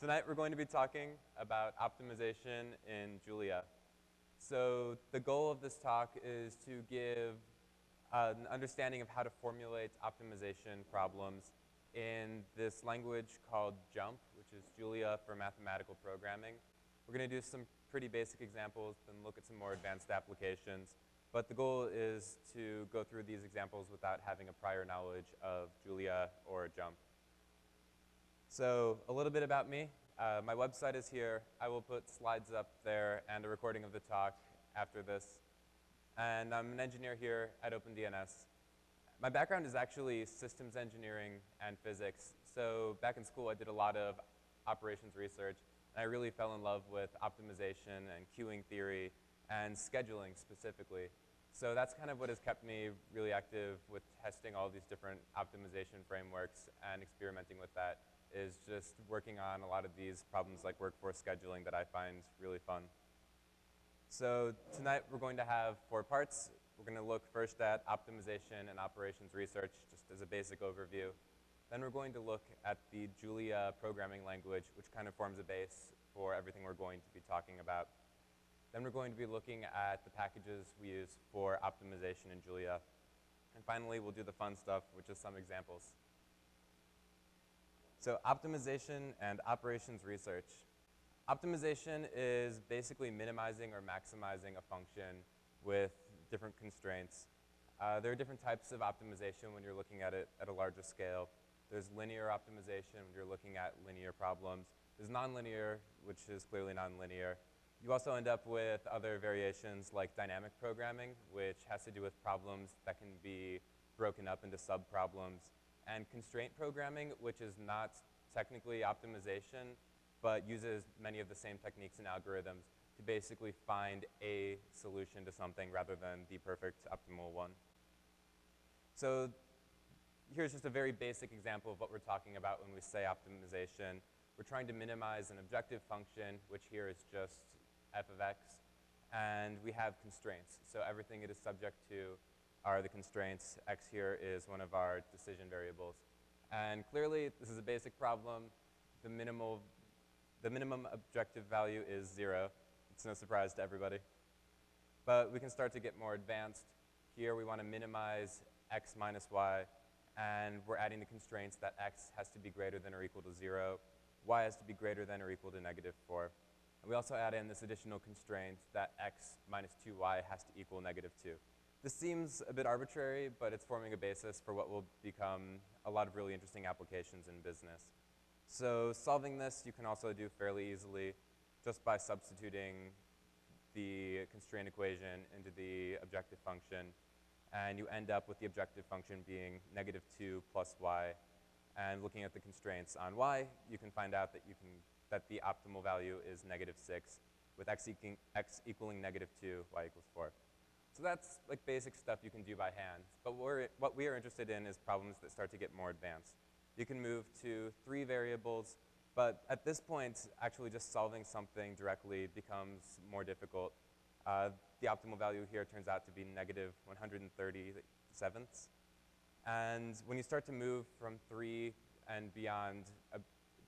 Tonight we're going to be talking about optimization in Julia. So the goal of this talk is to give an understanding of how to formulate optimization problems in this language called JuMP, which is Julia for mathematical programming. We're going to do some pretty basic examples, then look at some more advanced applications. But the goal is to go through these examples without having a prior knowledge of Julia or JuMP. So a little bit about me. My website is here. I will put slides up there and a recording of the talk after this. And I'm an engineer here at OpenDNS. My background is actually systems engineering and physics. So back in school, I did a lot of operations research, and I really fell in love with optimization and queuing theory and scheduling specifically. So that's kind of what has kept me really active with testing all these different optimization frameworks and experimenting with that, is just working on a lot of these problems like workforce scheduling that I find really fun. So tonight we're going to have 4 parts. We're going to look first at optimization and operations research, just as a basic overview. Then we're going to look at the Julia programming language, which kind of forms a base for everything we're going to be talking about. Then we're going to be looking at the packages we use for optimization in Julia. And finally, we'll do the fun stuff, which is some examples. So optimization and operations research. Optimization is basically minimizing or maximizing a function with different constraints. There are different types of optimization when you're looking at it at a larger scale. There's linear optimization when you're looking at linear problems. There's nonlinear, which is clearly nonlinear. You also end up with other variations like dynamic programming, which has to do with problems that can be broken up into subproblems, and constraint programming, which is not technically optimization, but uses many of the same techniques and algorithms to basically find a solution to something rather than the perfect optimal one. So here's just a very basic example of what we're talking about when we say optimization. We're trying to minimize an objective function, which here is just f of x, and we have constraints. So everything it is subject to are the constraints. X here is one of our decision variables. And clearly, this is a basic problem. The minimum objective value is 0. It's no surprise to everybody. But we can start to get more advanced. Here, we want to minimize x minus y, and we're adding the constraints that x has to be greater than or equal to 0, y has to be greater than or equal to -4. And we also add in this additional constraint that x minus 2y has to equal -2. This seems a bit arbitrary, but it's forming a basis for what will become a lot of really interesting applications in business. So solving this, you can also do fairly easily just by substituting the constraint equation into the objective function, and you end up with the objective function being -2 plus y. And looking at the constraints on y, you can find out that the optimal value is -6, with x equaling -2, y equals 4. So that's like basic stuff you can do by hand. But what we are interested in is problems that start to get more advanced. You can move to 3 variables, but at this point, actually just solving something directly becomes more difficult. The optimal value here turns out to be -137. And when you start to move from 3 and beyond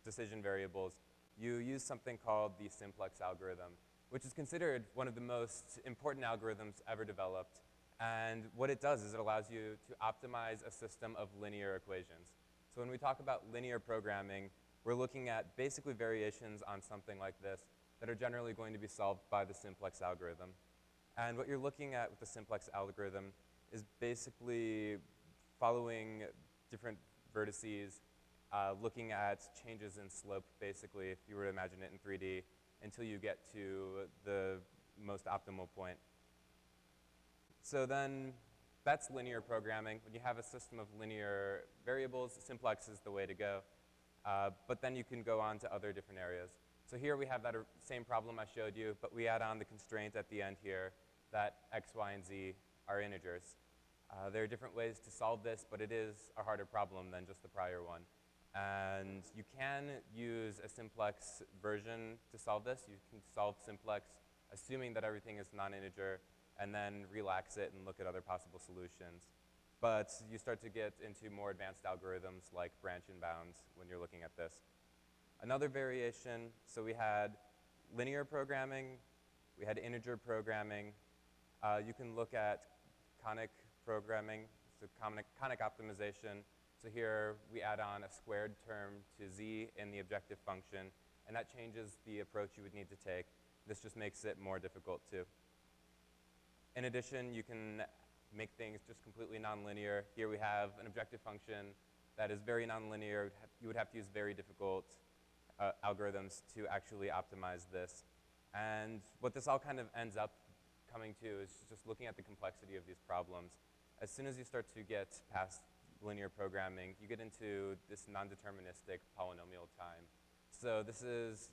decision variables, you use something called the simplex algorithm, which is considered one of the most important algorithms ever developed. And what it does is it allows you to optimize a system of linear equations. So when we talk about linear programming, we're looking at basically variations on something like this that are generally going to be solved by the simplex algorithm. And what you're looking at with the simplex algorithm is basically following different vertices, looking at changes in slope, basically, if you were to imagine it in 3D, until you get to the most optimal point. So then that's linear programming. When you have a system of linear variables, simplex is the way to go. But then you can go on to other different areas. So here we have that same problem I showed you, but we add on the constraint at the end here that x, y, and z are integers. There are different ways to solve this, but it is a harder problem than just the prior one. And you can use a simplex version to solve this. You can solve simplex assuming that everything is non-integer, and then relax it and look at other possible solutions. But you start to get into more advanced algorithms like branch and bounds when you're looking at this. Another variation, so we had linear programming, we had integer programming. You can look at conic programming, so conic optimization. So here we add on a squared term to z in the objective function, and that changes the approach you would need to take. This just makes it more difficult too. In addition, you can make things just completely nonlinear. Here we have an objective function that is very nonlinear. You would have to use very difficult algorithms to actually optimize this. And what this all kind of ends up coming to is just looking at the complexity of these problems. As soon as you start to get past linear programming, you get into this non-deterministic polynomial time. So this is,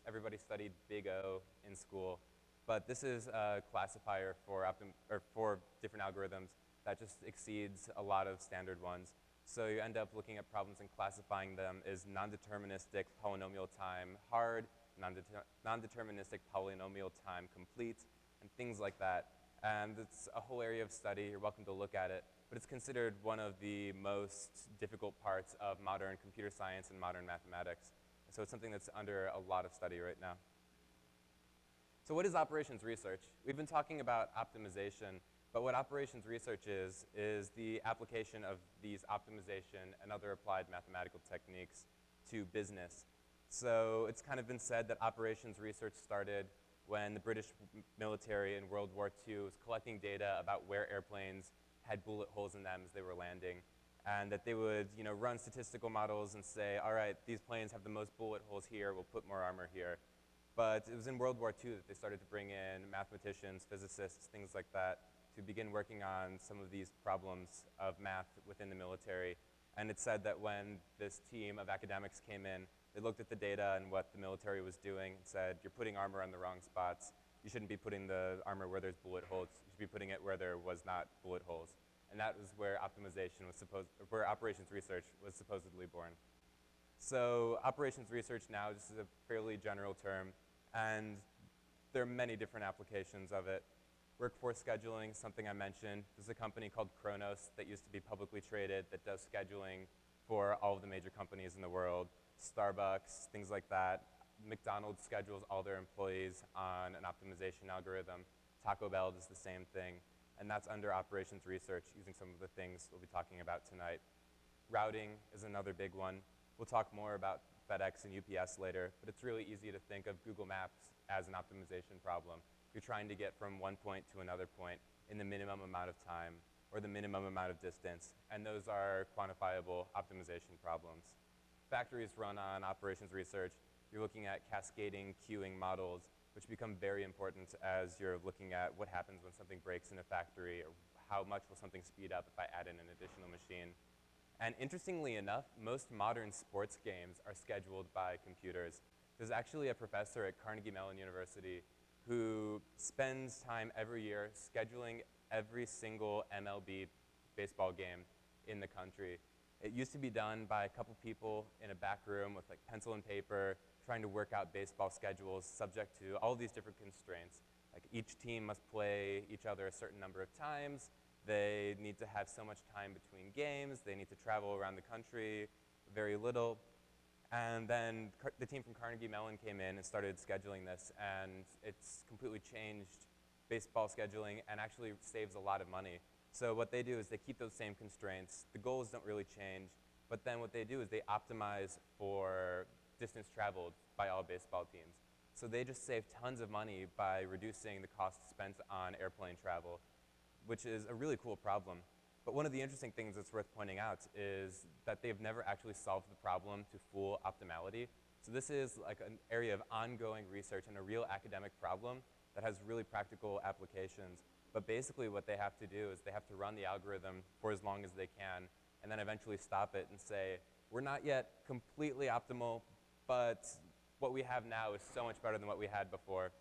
everybody studied big O in school, but this is a classifier for different algorithms that just exceeds a lot of standard ones. So you end up looking at problems and classifying them as non-deterministic polynomial time hard, non-deterministic polynomial time complete, and things like that. And it's a whole area of study. You're welcome to look at it. But it's considered one of the most difficult parts of modern computer science and modern mathematics. So it's something that's under a lot of study right now. So what is operations research? We've been talking about optimization, but what operations research is the application of these optimization and other applied mathematical techniques to business. So it's kind of been said that operations research started when the British military in World War II was collecting data about where airplanes had bullet holes in them as they were landing, and that they would run statistical models and say, all right, these planes have the most bullet holes here, we'll put more armor here. But it was in World War II that they started to bring in mathematicians, physicists, things like that, to begin working on some of these problems of math within the military. And it's said that when this team of academics came in, they looked at the data and what the military was doing and said, you're putting armor on the wrong spots. You shouldn't be putting the armor where there's bullet holes. You should be putting it where there was not bullet holes. And that was where where operations research was supposedly born. So operations research now, this is a fairly general term, and there are many different applications of it. Workforce scheduling is something I mentioned. There's a company called Kronos that used to be publicly traded that does scheduling for all of the major companies in the world. Starbucks, things like that. McDonald's schedules all their employees on an optimization algorithm. Taco Bell does the same thing. And that's under operations research using some of the things we'll be talking about tonight. Routing is another big one. We'll talk more about FedEx and UPS later, but it's really easy to think of Google Maps as an optimization problem. You're trying to get from one point to another point in the minimum amount of time or the minimum amount of distance, and those are quantifiable optimization problems. Factories run on operations research. You're looking at cascading queuing models, which become very important as you're looking at what happens when something breaks in a factory, or how much will something speed up if I add in an additional machine. And interestingly enough, most modern sports games are scheduled by computers. There's actually a professor at Carnegie Mellon University who spends time every year scheduling every single MLB baseball game in the country. It used to be done by a couple people in a back room with like pencil and paper, trying to work out baseball schedules subject to all these different constraints. Like each team must play each other a certain number of times. They need to have so much time between games. They need to travel around the country very little. And then the team from Carnegie Mellon came in and started scheduling this, and it's completely changed baseball scheduling and actually saves a lot of money. So what they do is they keep those same constraints. The goals don't really change, but then what they do is they optimize for distance traveled by all baseball teams. So they just save tons of money by reducing the cost spent on airplane travel, which is a really cool problem. But one of the interesting things that's worth pointing out is that they've never actually solved the problem to full optimality. So this is like an area of ongoing research and a real academic problem that has really practical applications. But basically what they have to do is they have to run the algorithm for as long as they can and then eventually stop it and say, we're not yet completely optimal, but what we have now is so much better than what we had before.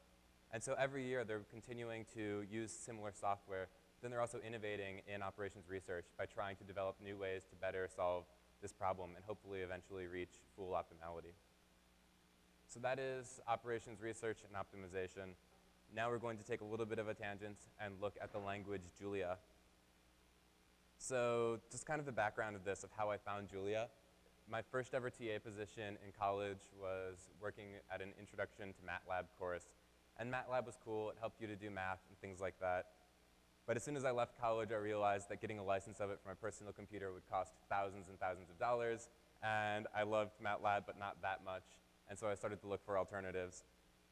And so every year they're continuing to use similar software. Then they're also innovating in operations research by trying to develop new ways to better solve this problem and hopefully eventually reach full optimality. So that is operations research and optimization. Now we're going to take a little bit of a tangent and look at the language Julia. So just kind of the background of this, of how I found Julia. my first ever TA position in college was working at an Introduction to MATLAB course. And MATLAB was cool. It helped you to do math and things like that. But as soon as I left college, I realized that getting a license of it for my personal computer would cost thousands and thousands of dollars. And I loved MATLAB, but not that much. And so I started to look for alternatives.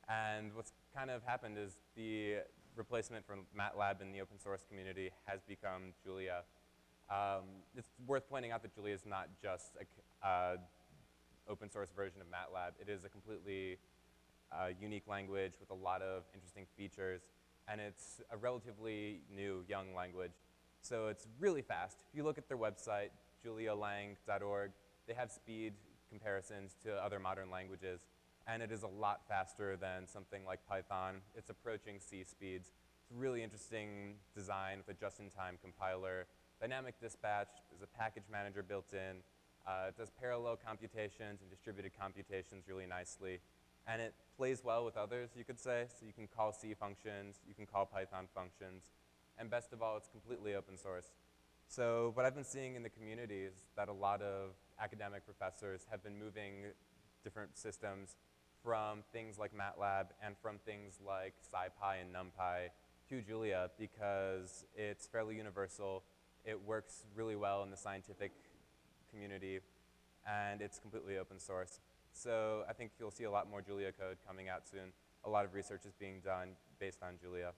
And what's kind of happened is the replacement for MATLAB in the open source community has become Julia. It's worth pointing out that Julia is not just a open source version of MATLAB. It is a completely unique language with a lot of interesting features, and it's a relatively new, young language. So it's really fast. If you look at their website, julialang.org, they have speed comparisons to other modern languages, and it is a lot faster than something like Python. It's approaching C speeds. It's a really interesting design with a just-in-time compiler, dynamic dispatch, there's a package manager built in, it does parallel computations and distributed computations really nicely, and it plays well with others, you could say. So you can call C functions, you can call Python functions, and best of all, it's completely open source. So what I've been seeing in the community is that a lot of academic professors have been moving different systems from things like MATLAB and from things like SciPy and NumPy to Julia because it's fairly universal. It works really well in the scientific community, and it's completely open source. So I think you'll see a lot more Julia code coming out soon. A lot of research is being done based on Julia.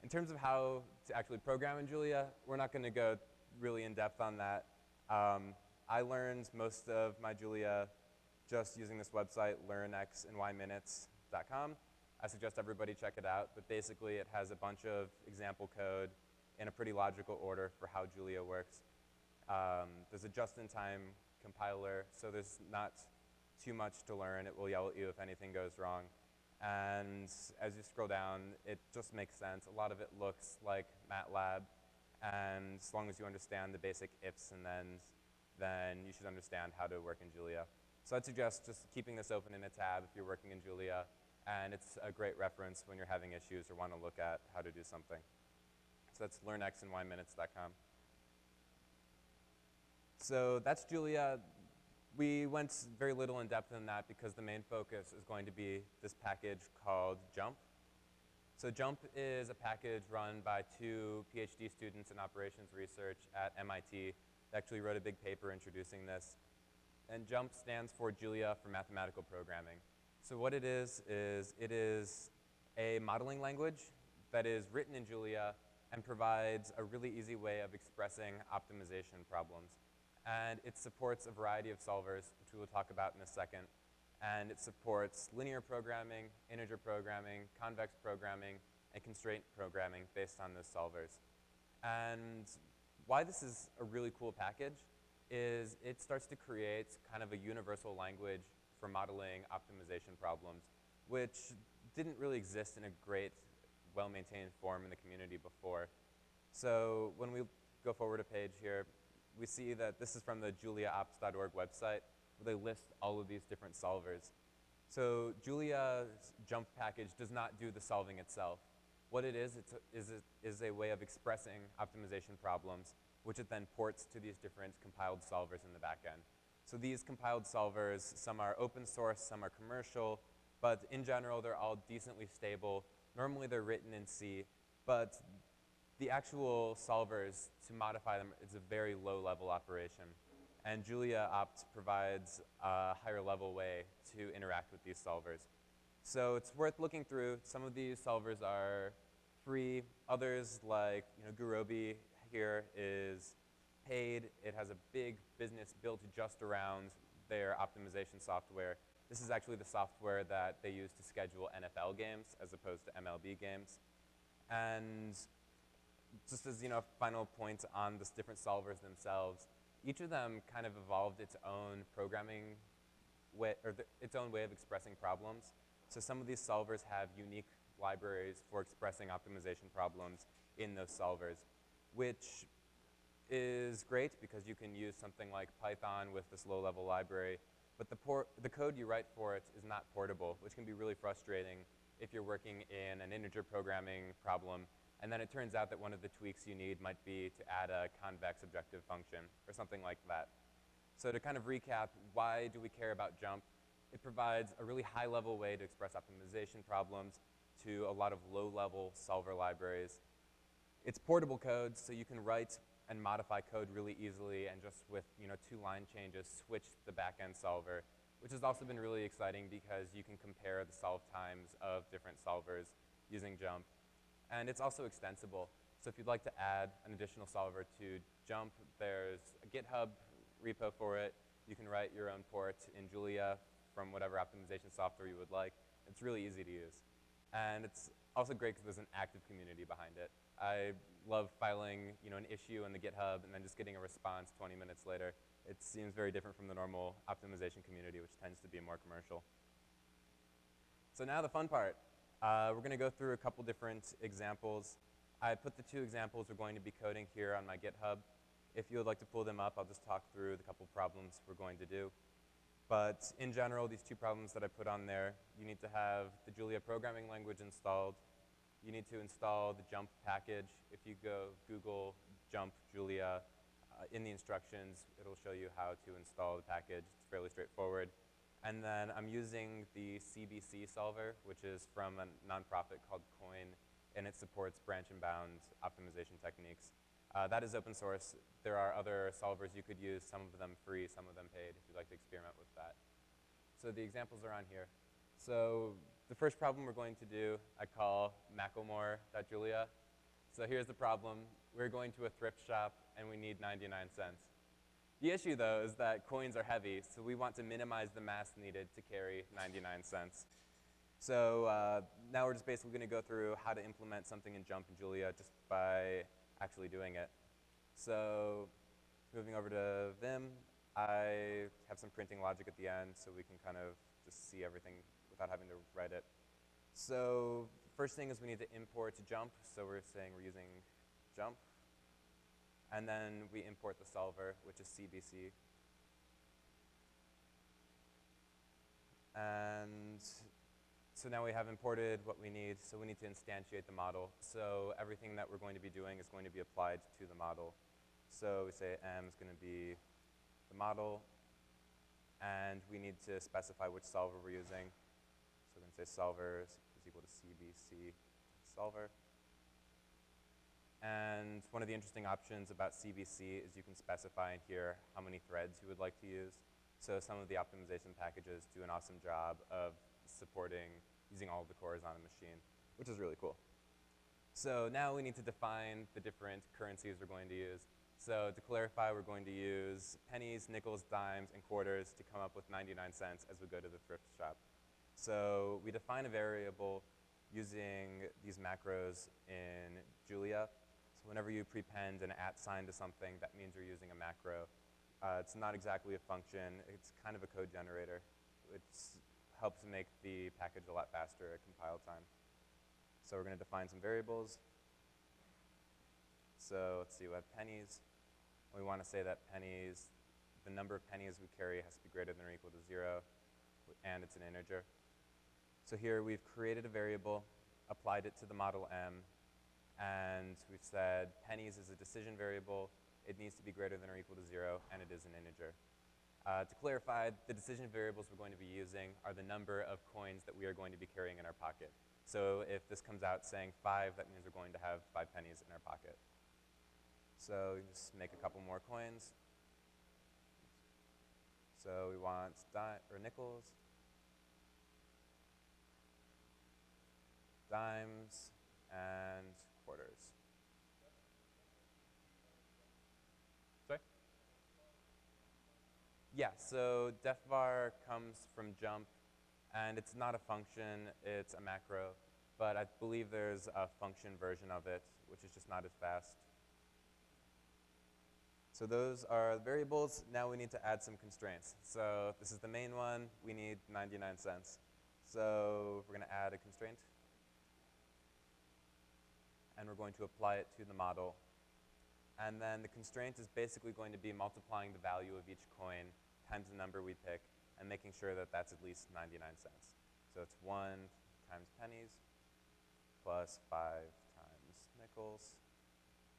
In terms of how to actually program in Julia, we're not going to go really in depth on that. I learned most of my Julia just using this website, learnxandYminutes.com. I suggest everybody check it out, but basically it has a bunch of example code in a pretty logical order for how Julia works. There's a just-in-time compiler, so there's not too much to learn. It will yell at you if anything goes wrong. And as you scroll down, it just makes sense. A lot of it looks like MATLAB, and as long as you understand the basic ifs and thens, then you should understand how to work in Julia. So I'd suggest just keeping this open in a tab if you're working in Julia, and it's a great reference when you're having issues or want to look at how to do something. So that's learnxandYminutes.com. So that's Julia. We went very little in depth in that because the main focus is going to be this package called JuMP. So JuMP is a package run by two PhD students in operations research at MIT. They actually wrote a big paper introducing this. And JuMP stands for Julia for Mathematical Programming. So what it is a modeling language that is written in Julia and provides a really easy way of expressing optimization problems. And it supports a variety of solvers, which we will talk about in a second. And it supports linear programming, integer programming, convex programming, and constraint programming based on those solvers. And why this is a really cool package is it starts to create kind of a universal language for modeling optimization problems, which didn't really exist in a great, well-maintained form in the community before. So when we go forward a page here, we see that this is from the juliaops.org website, where they list all of these different solvers. So Julia's JuMP package does not do the solving itself. What it is a way of expressing optimization problems, which it then ports to these different compiled solvers in the back end. So these compiled solvers, some are open source, some are commercial, but in general, they're all decently stable. Normally, they're written in C, but the actual solvers, to modify them, is a very low-level operation. And JuliaOps provides a higher-level way to interact with these solvers. So it's worth looking through. Some of these solvers are free. Others, like Gurobi here, is paid. It has a big business built just around their optimization software. This is actually the software that they use to schedule NFL games as opposed to MLB games. And just as final points on the different solvers themselves, each of them kind of evolved its own programming way, or its own way of expressing problems. So some of these solvers have unique libraries for expressing optimization problems in those solvers, which is great because you can use something like Python with this low-level library, but the code you write for it is not portable, which can be really frustrating if you're working in an integer programming problem, and then it turns out that one of the tweaks you need might be to add a convex objective function or something like that. So to kind of recap, why do we care about JuMP? It provides a really high-level way to express optimization problems to a lot of low-level solver libraries. It's portable code, so you can write and modify code really easily and just with 2-line changes switch the back-end solver, which has also been really exciting because you can compare the solve times of different solvers using JuMP. And it's also extensible. So if you'd like to add an additional solver to JuMP, there's a GitHub repo for it. You can write your own port in Julia from whatever optimization software you would like. It's really easy to use. And it's also great because there's an active community behind it. I love filing an issue in the GitHub and then just getting a response 20 minutes later. It seems very different from the normal optimization community, which tends to be more commercial. So now the fun part. We're going to go through a couple different examples. I put the 2 examples we're going to be coding here on my GitHub. If you would like to pull them up, I'll just talk through the couple problems we're going to do. But in general, these 2 problems that I put on there, you need to have the Julia programming language installed. You need to install the JuMP package. If you go Google JuMP Julia, in the instructions, it'll show you how to install the package. It's fairly straightforward. And then I'm using the CBC solver, which is from a nonprofit called Coin, and it supports branch and bound optimization techniques. That is open source. There are other solvers you could use, some of them free, some of them paid, if you'd like to experiment with that. So the examples are on here. So the first problem we're going to do, I call Macklemore.Julia. So here's the problem. We're going to a thrift shop, and we need 99 cents. The issue, though, is that coins are heavy, so we want to minimize the mass needed to carry 99 cents. So now we're just basically going to go through how to implement something in JuMP and Julia just by actually doing it. So moving over to Vim, I have some printing logic at the end so we can kind of just see everything without having to write it. So first thing is we need to import JuMP. So we're saying we're using JuMP. And then we import the solver, which is CBC. And so now we have imported what we need. So we need to instantiate the model. So everything that we're going to be doing is going to be applied to the model. So we say M is going to be the model. And we need to specify which solver we're using. So we're going to say solver is equal to CBC solver. And one of the interesting options about CBC is you can specify in here how many threads you would like to use. So some of the optimization packages do an awesome job of supporting using all of the cores on a machine, which is really cool. So now we need to define the different currencies we're going to use. So to clarify, we're going to use pennies, nickels, dimes, and quarters to come up with 99 cents as we go to the thrift shop. So we define a variable using these macros in Julia. So whenever you prepend an @ sign to something, that means you're using a macro. It's not exactly a function. It's kind of a code generator. It helps make the package a lot faster at compile time. So we're going to define some variables. So let's see, we have pennies. We want to say that pennies, the number of pennies we carry has to be greater than or equal to 0, and it's an integer. So here we've created a variable, applied it to the model M, and we've said pennies is a decision variable. It needs to be greater than or equal to 0, and it is an integer. To clarify, the decision variables we're going to be using are the number of coins that we are going to be carrying in our pocket. So if this comes out saying 5, that means we're going to have 5 pennies in our pocket. So we just make a couple more coins. So we want nickels, dimes, and quarters. Sorry? Yeah, so defvar comes from JuMP, and it's not a function, it's a macro, but I believe there's a function version of it, which is just not as fast. So those are the variables. Now we need to add some constraints. So this is the main one. We need 99 cents. So we're going to add a constraint. And we're going to apply it to the model. And then the constraint is basically going to be multiplying the value of each coin times the number we pick and making sure that that's at least 99 cents. So it's 1 times pennies plus 5 times nickels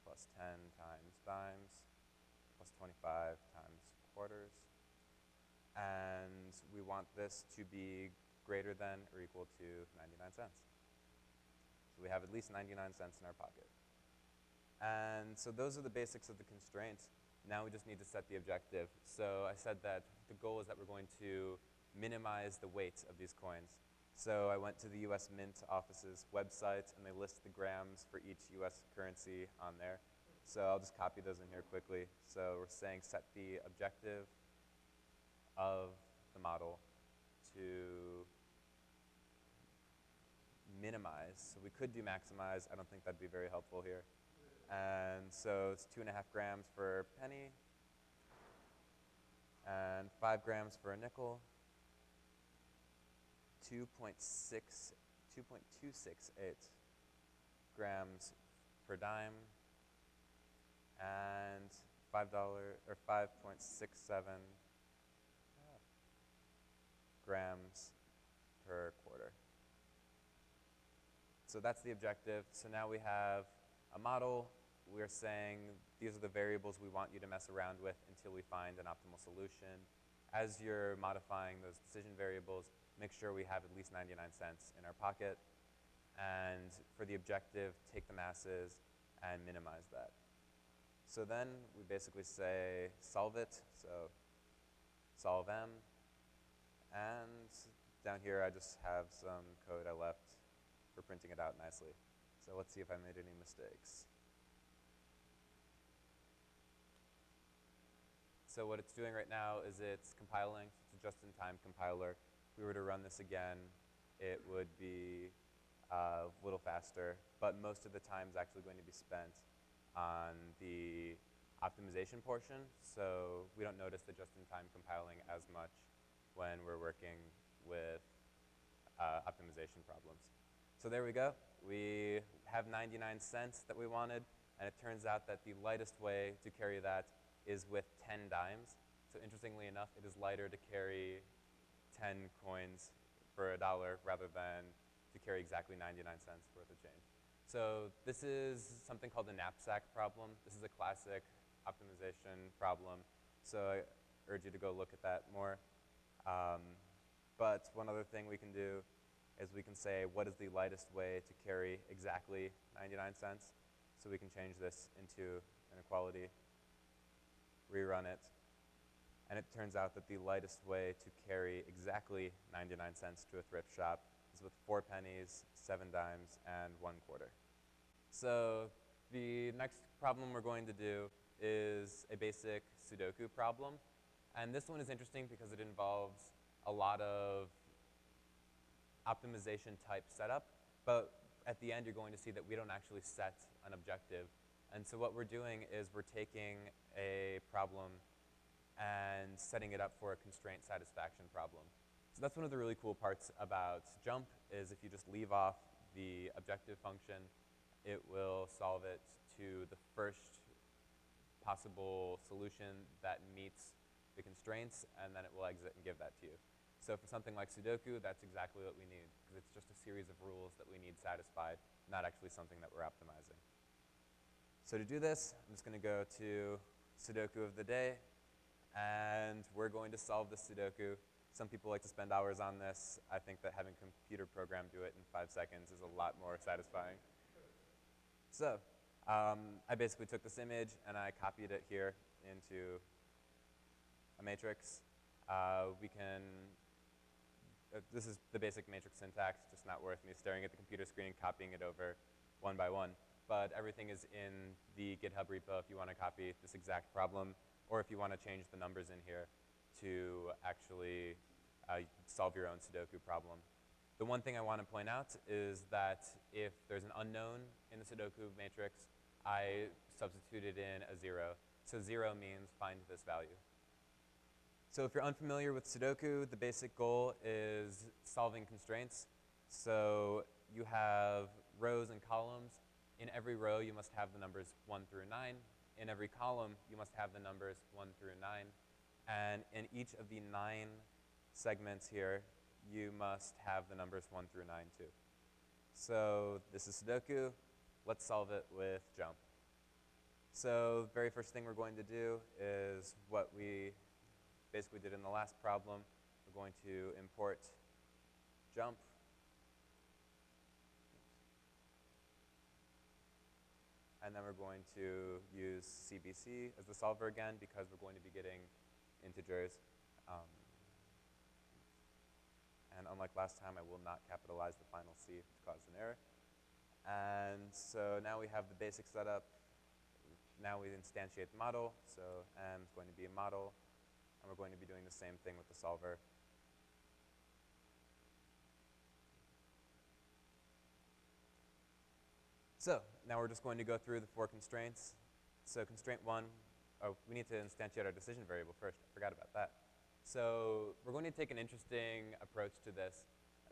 plus 10 times dimes plus 25 times quarters we want this to be greater than or equal to 99 cents. So we have at least 99 cents in our pocket. And so those are the basics of the constraint. Now we just need to set the objective. So I said that the goal is that we're going to minimize the weight of these coins. So I went to the US Mint office's website, and they list the grams for each US currency on there. So I'll just copy those in here quickly. So we're saying set the objective of the model to minimize. So we could do maximize. I don't think that'd be very helpful here. And so it's 2.5 grams for a penny, and 5 grams for a nickel, 2.268 grams per dime, and $5 or 5.67 grams per quarter. So that's the objective. So now we have a model. We're saying these are the variables we want you to mess around with until we find an optimal solution. As you're modifying those decision variables, make sure we have at least 99 cents in our pocket. And for the objective, take the masses and minimize that. So then we basically say solve it. So solve M. And down here, I just have some code I left for printing it out nicely. So let's see if I made any mistakes. So what it's doing right now is it's compiling. It's a just-in-time compiler. If we were to run this again, it would be a little faster, but most of the time is actually going to be spent on the optimization portion. So we don't notice the just-in-time compiling as much when we're working with optimization problems. So there we go. We have 99 cents that we wanted, and it turns out that the lightest way to carry that is with 10 dimes. So interestingly enough, it is lighter to carry 10 coins for $1 rather than to carry exactly 99 cents worth of change. So this is something called the knapsack problem. This is a classic optimization problem. So I urge you to go look at that more. But one other thing we can do is we can say, what is the lightest way to carry exactly 99 cents? So we can change this into inequality, rerun it, and it turns out that the lightest way to carry exactly 99 cents to a thrift shop is with 4 pennies, 7 dimes, and 1 quarter. So the next problem we're going to do is a basic Sudoku problem. And this one is interesting because it involves a lot of optimization type setup, but at the end you're going to see that we don't actually set an objective. And so what we're doing is we're taking a problem and setting it up for a constraint satisfaction problem. So that's one of the really cool parts about JuMP is if you just leave off the objective function, it will solve it to the first possible solution that meets the constraints, and then it will exit and give that to you. So for something like Sudoku, that's exactly what we need, because it's just a series of rules that we need satisfied, not actually something that we're optimizing. So to do this, I'm just going to go to Sudoku of the day, and we're going to solve this Sudoku. Some people like to spend hours on this. I think that having a computer program do it in 5 seconds is a lot more satisfying. So I basically took this image and I copied it here into a matrix. This is the basic matrix syntax, just not worth me staring at the computer screen and copying it over one by one. But everything is in the GitHub repo if you want to copy this exact problem, or if you want to change the numbers in here to actually solve your own Sudoku problem. The one thing I want to point out is that if there's an unknown in the Sudoku matrix, I substituted in a 0. So 0 means find this value. So if you're unfamiliar with Sudoku, the basic goal is solving constraints. So you have rows and columns. In every row, you must have the numbers 1 through 9. In every column, you must have the numbers 1 through 9. And in each of the 9 segments here, you must have the numbers 1 through 9 too. So this is Sudoku. Let's solve it with JuMP. So the very first thing we're going to do is what we basically did in the last problem. we're going to import JuMP. And then we're going to use CBC as the solver again because we're going to be getting integers. And unlike last time, I will not capitalize the final C to cause an error. And so now we have the basic setup. Now we instantiate the model. So M is going to be a model. And we're going to be doing the same thing with the solver. So now we're just going to go through the 4 constraints. So constraint 1, we need to instantiate our decision variable first. I forgot about that. So we're going to take an interesting approach to this.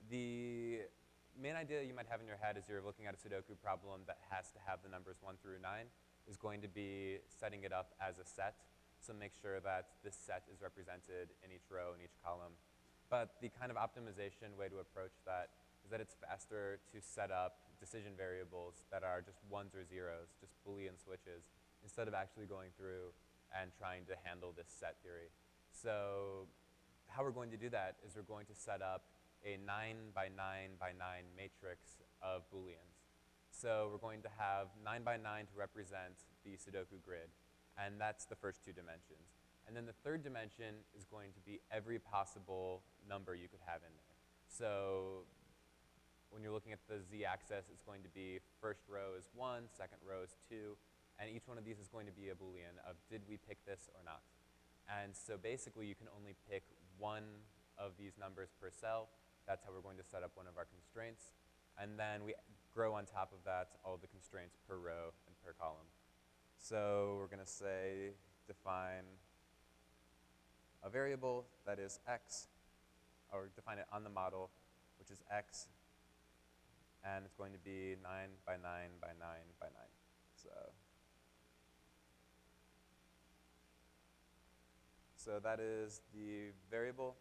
The main idea you might have in your head as you're looking at a Sudoku problem that has to have the numbers 1 through 9 is going to be setting it up as a set. So make sure that this set is represented in each row, in each column. But the kind of optimization way to approach that is that it's faster to set up decision variables that are just 1s or 0s, just Boolean switches, instead of actually going through and trying to handle this set theory. So how we're going to do that is we're going to set up a 9 by 9 by 9 matrix of Booleans. So we're going to have 9 by 9 to represent the Sudoku grid, and that's the first 2 dimensions. And then the third dimension is going to be every possible number you could have in there. So when you're looking at the z-axis, it's going to be first row is 1, second row is 2, and each one of these is going to be a Boolean of did we pick this or not. And so basically you can only pick one of these numbers per cell. That's how we're going to set up one of our constraints. And then we grow on top of that all the constraints per row and per column. So we're going to say define a variable that is x, or define it on the model, which is x, and it's going to be 9 by 9 by 9 by 9. So that is the variable,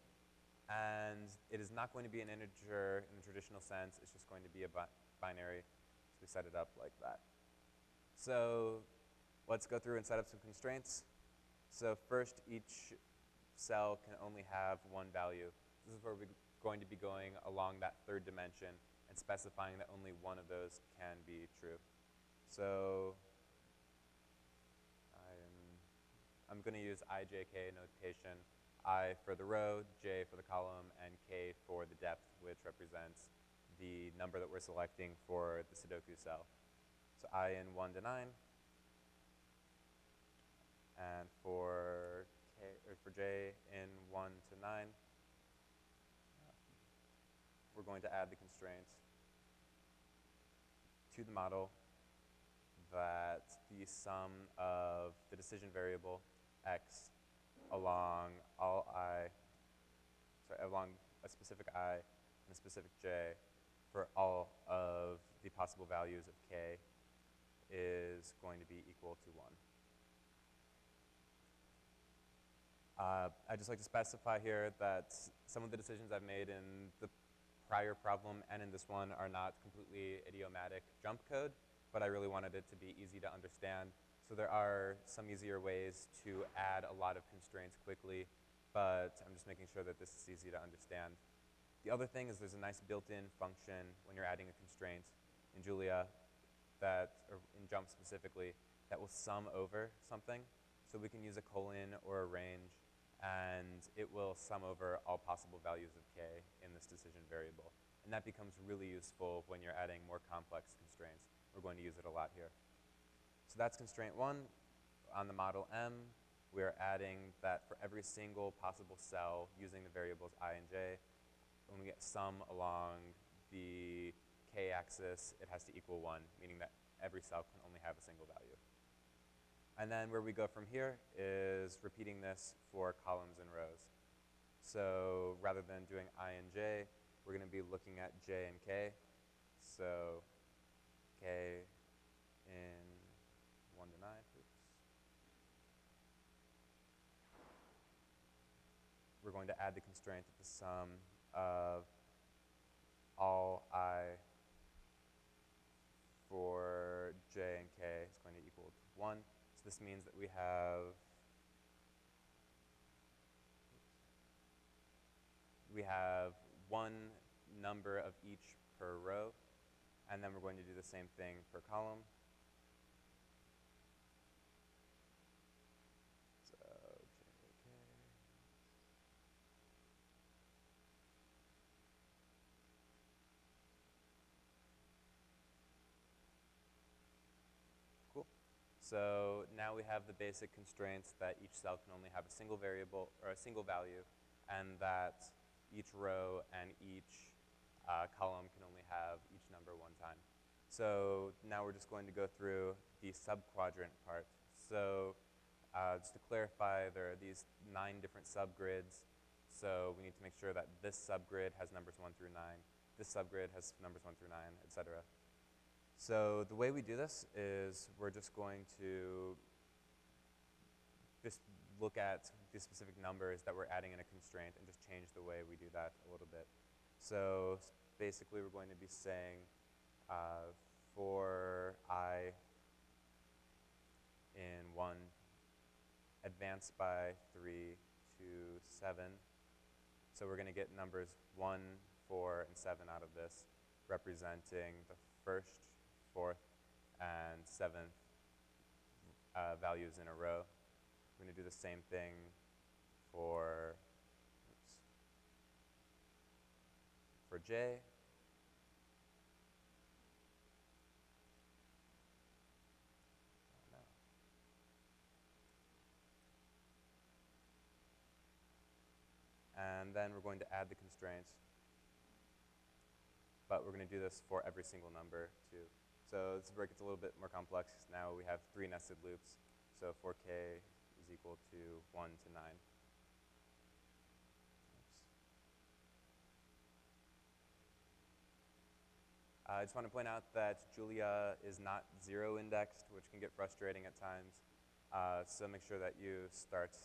and it is not going to be an integer in the traditional sense. It's just going to be a binary, so we set it up like that. So let's go through and set up some constraints. So first, each cell can only have 1 value. This is where we're going to be going along that third dimension and specifying that only one of those can be true. So I'm going to use IJK notation, I for the row, J for the column, and K for the depth, which represents the number that we're selecting for the Sudoku cell. So I in 1 to 9, and for J in 1 to 9, we're going to add the constraint to the model that the sum of the decision variable x along along a specific I and a specific j for all of the possible values of k is going to be equal to 1. I'd just like to specify here that some of the decisions I've made in the prior problem and in this one are not completely idiomatic JuMP code, but I really wanted it to be easy to understand. So there are some easier ways to add a lot of constraints quickly, but I'm just making sure that this is easy to understand. The other thing is there's a nice built-in function when you're adding a constraint in Julia or in JuMP specifically, that will sum over something. So we can use a colon or a range, and it will sum over all possible values of k in this decision variable. And that becomes really useful when you're adding more complex constraints. We're going to use it a lot here. So that's constraint 1. On the model M, we're adding that for every single possible cell using the variables I and j, when we get sum along the k-axis, it has to equal 1, meaning that every cell can only have a single value. And then where we go from here is repeating this for columns and rows. So rather than doing I and j, we're going to be looking at j and k. So k in 1 to 9, oops. We're going to add the constraint that the sum of all I for j and k is going to equal to 1. So this means that we have we have one number of each per row, and then we're going to do the same thing per column. So, JK. Cool. So now we have the basic constraints that each cell can only have a single variable or a single value, and that each row and each column can only have each number one time. So now we're just going to go through the subquadrant part. So just to clarify, there are these 9 different subgrids. So we need to make sure that this subgrid has numbers 1 through 9. This subgrid has numbers 1 through 9, et cetera. So the way we do this is we're just going to just look at the specific numbers that we're adding in a constraint and just change the way we do that a little bit. So basically we're going to be saying for I in 1, advance by 3 to 7. So we're going to get numbers 1, 4, and 7 out of this, representing the first, 4th, and 7th values in a row. We're going to do the same thing for, for J. And then we're going to add the constraints. But we're going to do this for every single number, too. So this is where it gets a little bit more complex. Now we have 3 nested loops. So 4k is equal to 1 to 9. I just want to point out that Julia is not 0 indexed, which can get frustrating at times. So make sure that you start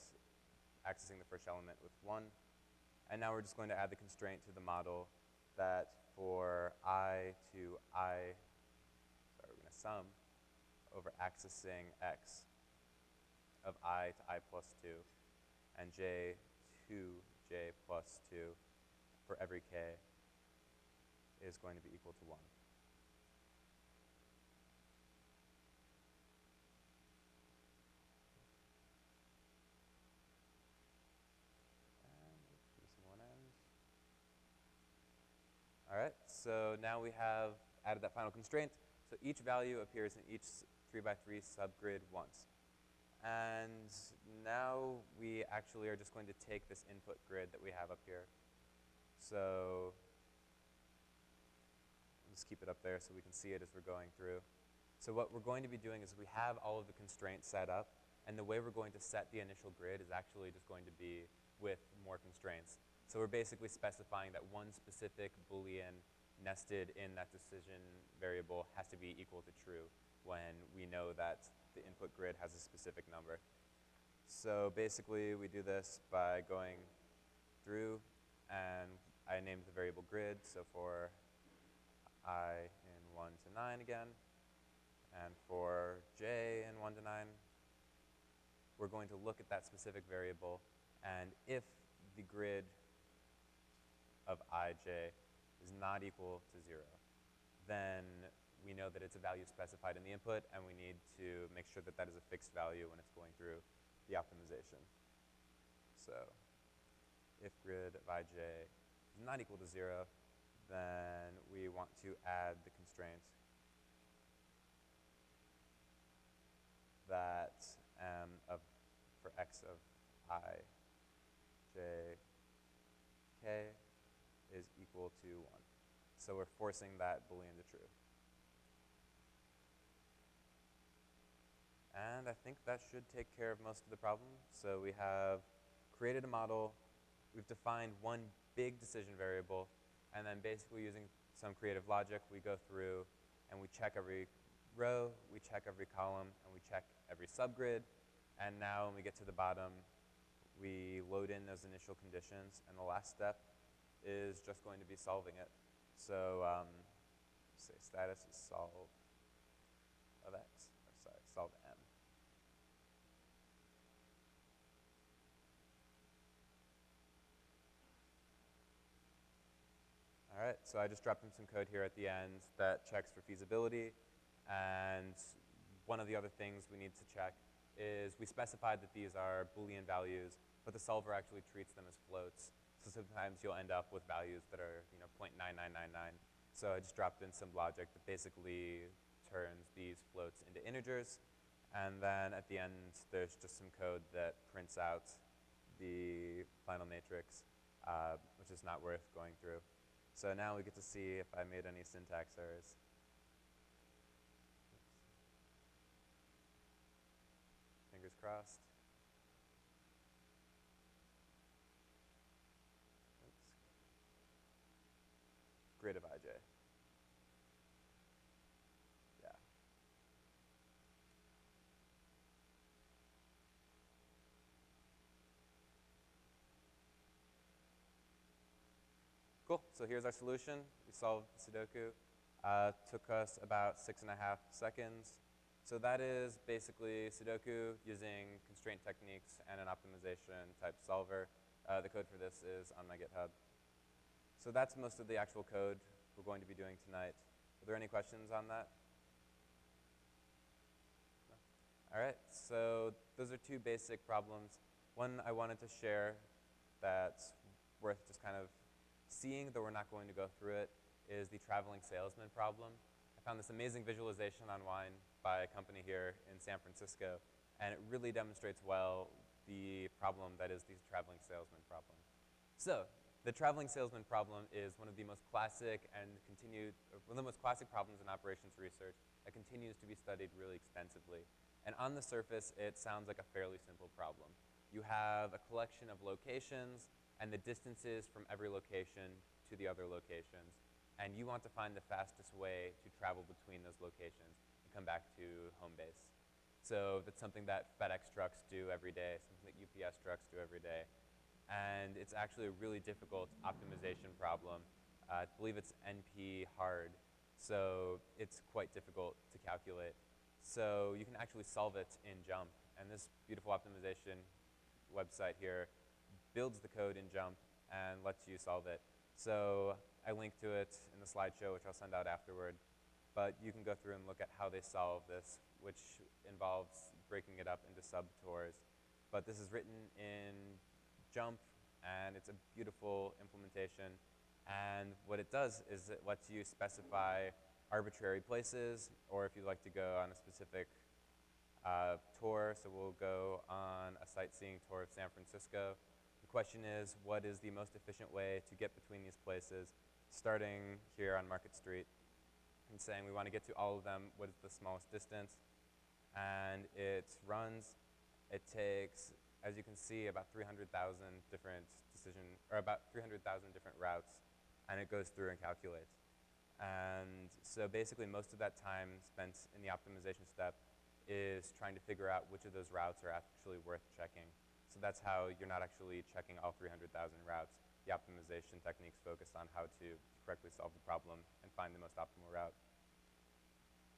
accessing the first element with 1. And now we're just going to add the constraint to the model that for I to I, sorry, we're going to sum over accessing x of I to I plus 2 and j to j plus 2 for every k is going to be equal to 1. All right, so now we have added that final constraint. So each value appears in each 3x3 subgrid once. And now we actually are just going to take this input grid that we have up here. So let's keep it up there so we can see it as we're going through. So what we're going to be doing is we have all of the constraints set up, and the way we're going to set the initial grid is actually just going to be with more constraints. So we're basically specifying that one specific Boolean nested in that decision variable has to be equal to true when we know that the input grid has a specific number. So basically we do this by going through, and I named the variable grid, so for I in 1 to 9 again, and for j in 1 to 9, we're going to look at that specific variable, and if the grid of ij is not equal to 0, then we know that it's a value specified in the input, and we need to make sure that that is a fixed value when it's going through the optimization. So if grid of ij is not equal to 0, then we want to add the constraint that for x of I, j, k is equal to 1. So we're forcing that Boolean to true. And I think that should take care of most of the problem. So we have created a model, we've defined one big decision variable, and then basically using some creative logic, we go through and we check every row, we check every column, and we check every subgrid. And now when we get to the bottom, we load in those initial conditions, and the last step is just going to be solving it. So say status is solve of x, or sorry, solve m. right, so I just dropped in some code here at the end that checks for feasibility. And one of the other things we need to check is we specified that these are Boolean values, but the solver actually treats them as floats. So sometimes you'll end up with values that are, 0.9999. So I just dropped in some logic that basically turns these floats into integers. And then at the end, there's just some code that prints out the final matrix, which is not worth going through. So now we get to see if I made any syntax errors. Fingers crossed. Oops. Grid of IJ. Yeah. Cool, so here's our solution. We solved Sudoku. Took us about 6.5 seconds. So that is basically Sudoku using constraint techniques and an optimization type solver. The code for this is on my GitHub. So that's most of the actual code we're going to be doing tonight. Are there any questions on that? No? All right, so those are two basic problems. One I wanted to share that's worth just kind of seeing, though we're not going to go through it, is the traveling salesman problem. I found this amazing visualization on Wine by a company here in San Francisco, and it really demonstrates well the problem that is the traveling salesman problem. So, the traveling salesman problem is one of the most classic and one of the most classic problems in operations research that continues to be studied really extensively. And on the surface, it sounds like a fairly simple problem. You have a collection of locations and the distances from every location to the other locations, and you want to find the fastest way to travel between those locations and come back to home base. So that's something that FedEx trucks do every day, something that UPS trucks do every day. And it's actually a really difficult optimization problem. I believe it's NP hard, so it's quite difficult to calculate. So you can actually solve it in JuMP, and this beautiful optimization website here builds the code in JuMP and lets you solve it. So I link to it in the slideshow, which I'll send out afterward. But you can go through and look at how they solve this, which involves breaking it up into subtours. But this is written in JuMP, and it's a beautiful implementation. And what it does is it lets you specify arbitrary places, or if you'd like to go on a specific tour. So we'll go on a sightseeing tour of San Francisco. The question is, what is the most efficient way to get between these places, starting here on Market Street and saying we want to get to all of them, what is the smallest distance? And it runs. It takes, as you can see, about 300,000 different about 300,000 different routes, and it goes through and calculates. And so basically most of that time spent in the optimization step is trying to figure out which of those routes are actually worth checking. So that's how you're not actually checking all 300,000 routes. The optimization techniques focus on how to correctly solve the problem and find the most optimal route.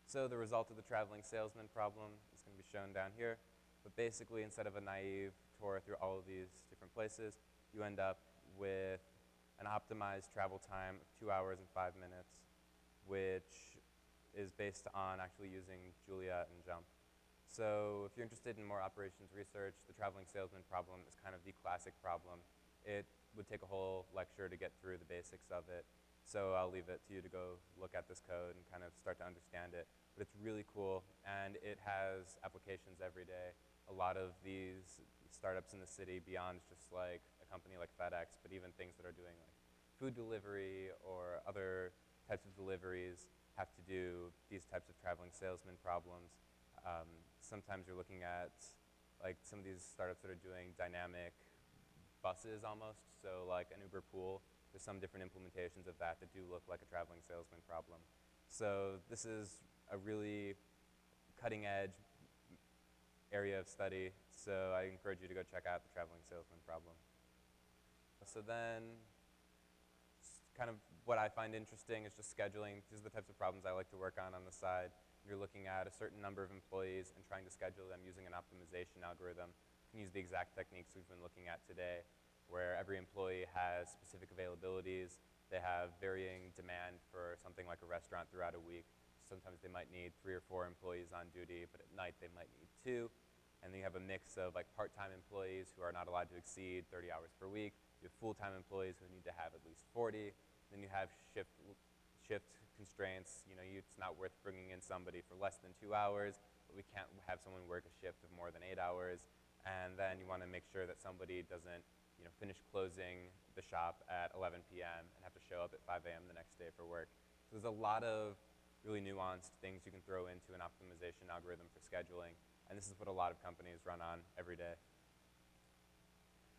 So the result of the traveling salesman problem is going to be shown down here. But basically, instead of a naive tour through all of these different places, you end up with an optimized travel time of 2 hours and 5 minutes, which is based on actually using Julia and JuMP. So if you're interested in more operations research, the traveling salesman problem is kind of the classic problem. It would take a whole lecture to get through the basics of it. So I'll leave it to you to go look at this code and kind of start to understand it. But it's really cool, and it has applications every day. A lot of these startups in the city, beyond just like a company like FedEx, but even things that are doing like food delivery or other types of deliveries, have to do these types of traveling salesman problems. Sometimes you're looking at like some of these startups that are doing dynamic buses almost, so like an Uber pool. There's some different implementations of that that do look like a traveling salesman problem. So this is a really cutting edge area of study, so I encourage you to go check out the traveling salesman problem. So then, kind of what I find interesting is just scheduling. These are the types of problems I like to work on the side. You're looking at a certain number of employees and trying to schedule them using an optimization algorithm. You can use the exact techniques we've been looking at today, where every employee has specific availabilities, They have varying demand for something like a restaurant throughout a week. Sometimes they might need 3 or 4 employees on duty, but at night they might need 2. And then you have a mix of like part-time employees who are not allowed to exceed 30 hours per week. You have full-time employees who need to have at least 40. Then you have shift constraints. You know, it's not worth bringing in somebody for less than 2 hours, but we can't have someone work a shift of more than 8 hours. And then you want to make sure that somebody doesn't, you know, finish closing the shop at 11 p.m. and have to show up at 5 a.m. the next day for work. So there's a lot of really nuanced things you can throw into an optimization algorithm for scheduling, and this is what a lot of companies run on every day.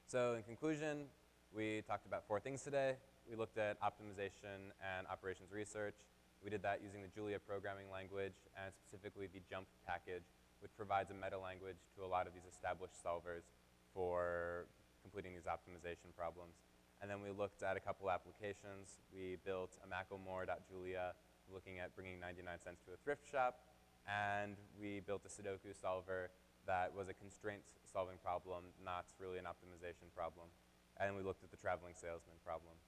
So in conclusion, we talked about 4 things today. We looked at optimization and operations research. We did that using the Julia programming language, and specifically the JuMP package, which provides a meta language to a lot of these established solvers for completing these optimization problems. And then we looked at a couple applications. We built a Macklemore.Julia, looking at bringing 99 cents to a thrift shop, and we built a Sudoku solver that was a constraints solving problem, not really an optimization problem. And we looked at the traveling salesman problem.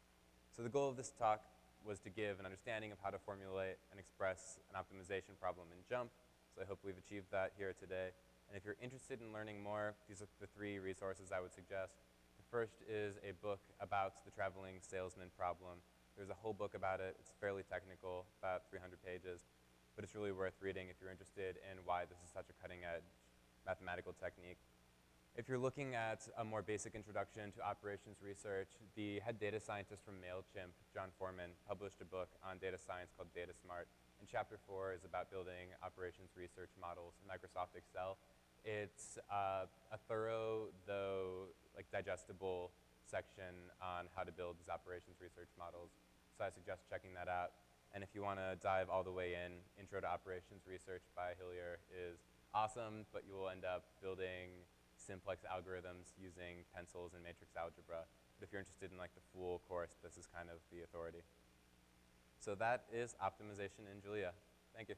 So the goal of this talk was to give an understanding of how to formulate and express an optimization problem in JuMP. So I hope we've achieved that here today. And if you're interested in learning more, these are the 3 resources I would suggest. The first is a book about the traveling salesman problem. There's a whole book about it. It's fairly technical, about 300 pages, but it's really worth reading if you're interested in why this is such a cutting-edge mathematical technique. If you're looking at a more basic introduction to operations research, the head data scientist from MailChimp, John Foreman, published a book on data science called Data Smart, and chapter 4 is about building operations research models in Microsoft Excel. It's a thorough, though like digestible section on how to build these operations research models, so I suggest checking that out. And if you want to dive all the way in, Intro to Operations Research by Hillier is awesome, but you will end up building simplex algorithms using pencils and matrix algebra. But if you're interested in like the full course, this is kind of the authority. So that is optimization in Julia. Thank you.